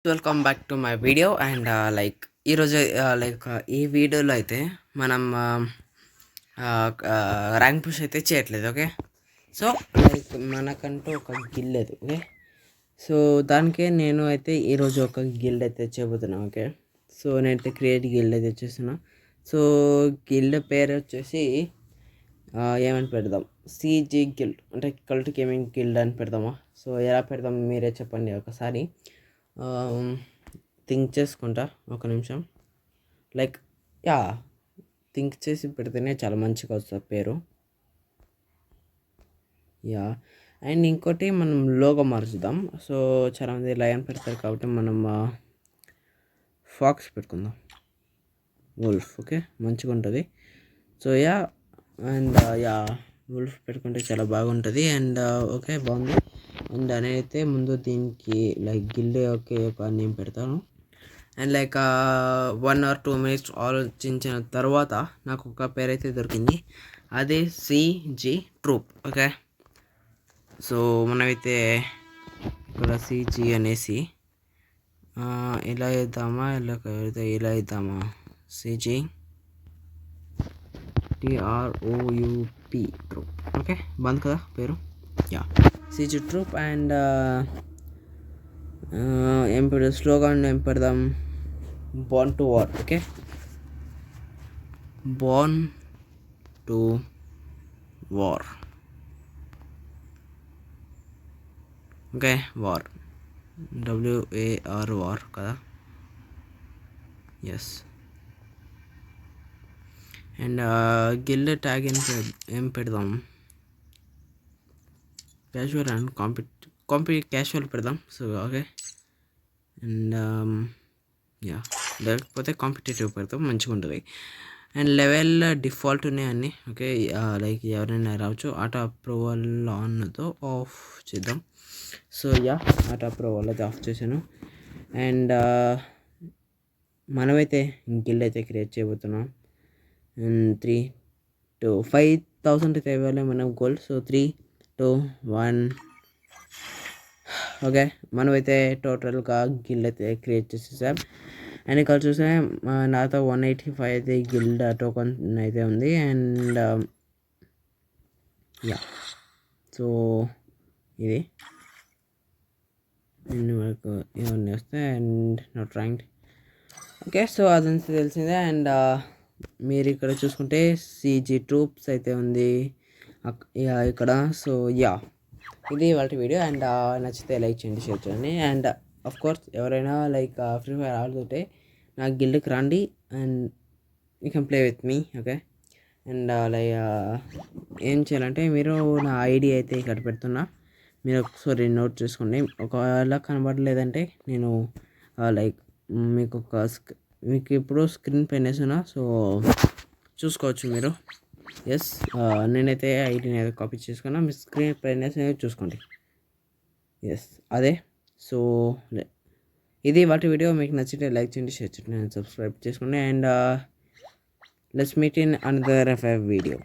Welcome back to my video and ఈరోజు ఈ వీడియోలో అయితే మనం ర్యాంక్ పుష్ అయితే చేయట్లేదు. ఓకే, సో మనకంటూ ఒక గిల్డ్ లేదు. ఓకే, సో దానికే నేను అయితే ఈరోజు ఒక గిల్డ్ అయితే చేయబోతున్నాను. ఓకే, సో నేనైతే క్రియేట్ గిల్డ్ అయితే చేస్తున్నా. సో గిల్డ్ పేరు వచ్చేసి ఏమని పెడదాం, సిజీ గిల్డ్ అంటే కల్ట్ గేమింగ్ గిల్డ్ అని పెడదామా? సో ఎలా పెడదాం మీరే చెప్పండి ఒకసారి. థింక్ చేసుకుంటా ఒక నిమిషం. యా, థింక్ చేసి పెడితేనే చాలా మంచిగా వస్తుంది పేరు. యా, అండ్ ఇంకోటి మనం లోగో మార్చుదాం. సో చాలామంది లయన్ పెడతారు కాబట్టి మనం ఫాక్స్ పెట్టుకుందాం, వుల్ఫ్. ఓకే, మంచిగా ఉంటుంది. So yeah, and yeah wolf పెట్టుకుంటే చాలా బాగుంటుంది. అండ్ ఓకే, బాగుంది. అండ్ నేనైతే ముందు దీనికి గిల్డ్ ఒక నేమ్ పెడతాను. అండ్ 1 or 2 minutes ఆలోచించిన తర్వాత నాకు ఒక పేరు అయితే దొరికింది, అదే సిజీ ట్రూప్. ఓకే, సో మనమైతే ఇక్కడ సిజీ అనేసి ఇలా ఇద్దామా, ఇలా ఇద్దామా, సిజీ TROUP ట్రూప్. ఓకే, బాగుంది కదా పేరు. Yeah, సిజీ troupe. అండ్ ఏం పెడదాం, స్లోగాన్ ఏం పెడదాం, born to war. Okay, born to war. Okay, war, WAR war కదా. ఎస్, అండ్ గిల్డ్ ట్యాగ్ ఏం పెడదాం, క్యాజువల్ అండ్ క్యాజువల్ పెడదాం. సో ఓకే, అండ్ యా, లేకపోతే కాంపిటేటివ్ పెడతాం, మంచిగా ఉంటుంది. అండ్ లెవెల్ డిఫాల్ట్ ఉన్నాయన్నీ. ఓకే, ఎవరైనా రావచ్చు. ఆటో అప్రూవల్ ఆన్తో ఆఫ్ చేద్దాం. సో యా, ఆటో అప్రూవల్ అయితే ఆఫ్ చేశాను. అండ్ మనమైతే గిల్డ్ అయితే క్రియేట్ చేయబోతున్నాం. అండ్ 3, 2, 5,000 అయితే ఇవ్వాలి మనం గోల్డ్. సో 3, 2, 1. ఓకే, మనమైతే టోటల్గా గిల్డ్ అయితే క్రియేట్ చేసేసాం. అండ్ ఇక్కడ చూస్తే నాతో 185 అయితే గిల్డ్ టోకన్ అయితే ఉంది. అండ్ యా, సో ఇది వరకు ఇవన్నీ వస్తాయి. And not ranked. Okay, so అదంతా తెలిసిందే. అండ్ మీరు ఇక్కడ చూసుకుంటే సిజీ ట్రూప్స్ అయితే ఉంది ఇక్కడ. సో యా, ఇది వాళ్ళ వీడియో. అండ్ నచ్చితే లైక్ చేయండి, షేర్ చేయండి. అండ్ ఆఫ్ కోర్స్ ఎవరైనా ఫ్రీ ఫైర్ ఆడుతుంటే నా గిల్డ్కి రండి and you can play with me. Okay, and ఏం చేయాలంటే మీరు నా ఐడి అయితే ఇక్కడ పెడుతున్నా, మీరు ఒకసారి నోట్ చేసుకోండి. ఒకవేళ కనబడలేదంటే నేను మీకు ఇప్పుడు స్క్రీన్ పైన వేస్తున్నా, సో చూసుకోవచ్చు మీరు. ఎస్, నేనైతే ఐడిని అయితే కాపీ చేసుకున్నా, మీ స్క్రీన్ పైన చూసుకోండి. ఎస్, అదే. సో ఇది వాటి వీడియో. మీకు నచ్చితే లైక్ చేయండి, షేర్ చేయండి, సబ్స్క్రైబ్ చేసుకోండి. And let's meet in another video.